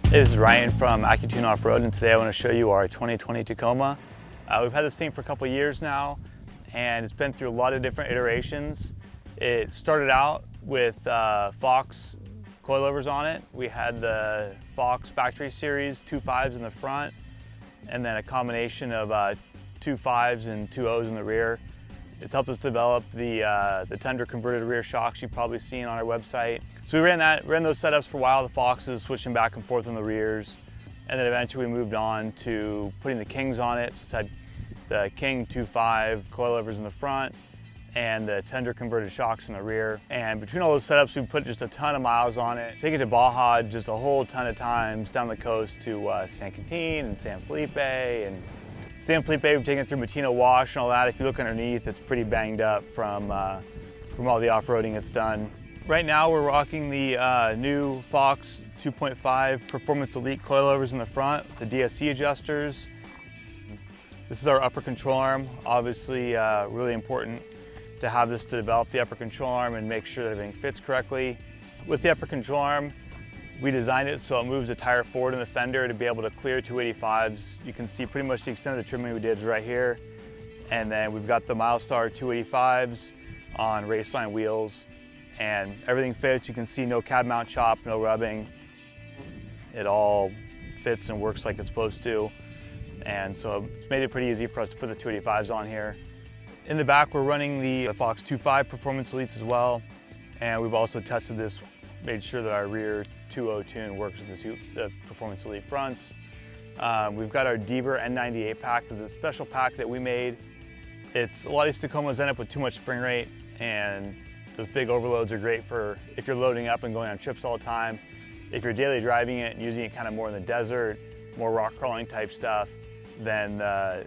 Hey, this is Ryan from AccuTune Offroad, and today I want to show you our 2020 Tacoma. We've had this thing for a couple years now, and it's been through a lot of different iterations. It started out with Fox coilovers on it. We had the Fox Factory Series 2.5s in the front, and then a combination of 2.5s and 2.0s in the rear. It's helped us develop the Tundra converted rear shocks you've probably seen on our website. So we ran those setups for a while, the Foxes, switching back and forth on the rears. And then eventually we moved on to putting the Kings on it. So it's had the King 2.5 coilovers in the front and the Tundra converted shocks in the rear. And between all those setups, we put just a ton of miles on it. Take it to Baja just a whole ton of times, down the coast to San Quintin and San Felipe. And San Felipe, we've taken it through Matino Wash and all that. If you look underneath, it's pretty banged up from all the off-roading it's done. Right now, we're rocking the new Fox 2.5 Performance Elite coilovers in the front with the DSC adjusters. This is our upper control arm. Obviously, really important to have this to develop the upper control arm and make sure that everything fits correctly. With the upper control arm, we designed it so it moves the tire forward in the fender to be able to clear 285s. You can see pretty much the extent of the trimming we did is right here. And then we've got the Milestar 285s on Raceline wheels, and everything fits. You can see no cab mount chop, no rubbing. It all fits and works like it's supposed to. And so it's made it pretty easy for us to put the 285s on here. In the back, we're running the Fox 2.5 Performance Elites as well. And we've also tested this, made sure that our rear 2.0 tune works with the Performance Elite fronts. We've got our Deaver N98 pack. This is a special pack that we made. A lot of these Tacomas end up with too much spring rate, and those big overloads are great for if you're loading up and going on trips all the time. If you're daily driving it and using it kind of more in the desert, more rock crawling type stuff, then the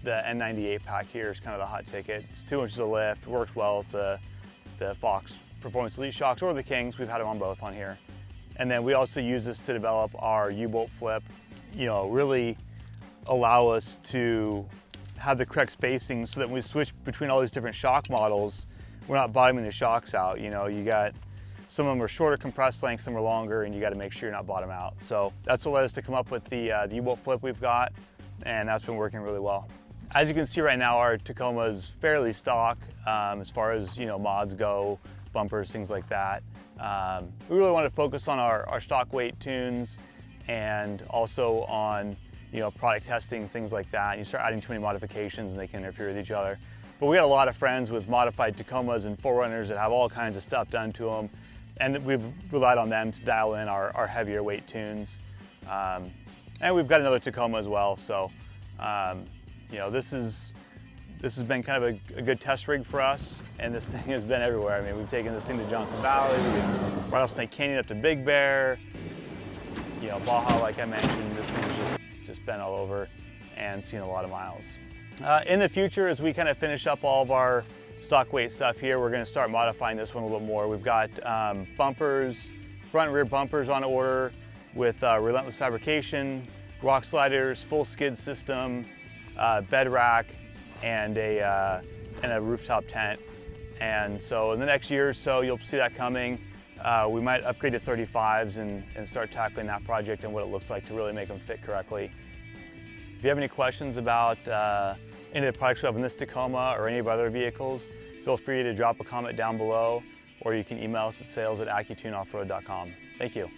N98 pack here is kind of the hot ticket. It's 2 inches of lift, works well with the Fox Performance Elite shocks or the Kings. We've had them on both on here. And then we also use this to develop our U-bolt flip, really allow us to have the correct spacing so that when we switch between all these different shock models, we're not bottoming the shocks out. You got some of them are shorter compressed lengths, some are longer, and you got to make sure you're not bottom out. So that's what led us to come up with the U-bolt flip we've got, and that's been working really well. As you can see right now, our Tacoma is fairly stock as far as mods go, bumpers, things like that. We really want to focus on our stock weight tunes and also on product testing, things like that. You start adding too many modifications and they can interfere with each other. But we got a lot of friends with modified Tacomas and 4Runners that have all kinds of stuff done to them, and we've relied on them to dial in our heavier weight tunes. And we've got another Tacoma as well, so this has been kind of a good test rig for us, and this thing has been everywhere. I mean, we've taken this thing to Johnson Valley, Rattlesnake Canyon up to Big Bear, Baja, like I mentioned. This thing's just been all over and seen a lot of miles. In the future, as we kind of finish up all of our stock weight stuff here, we're going to start modifying this one a little bit more. We've got bumpers, front and rear bumpers on order with Relentless Fabrication, rock sliders, full skid system, bed rack, and a rooftop tent. And so in the next year or so, you'll see that coming. We might upgrade to 35s and start tackling that project and what it looks like to really make them fit correctly. If you have any questions about any of the products we have in this Tacoma or any of our other vehicles, feel free to drop a comment down below, or you can email us at sales@accutuneoffroad.com. Thank you.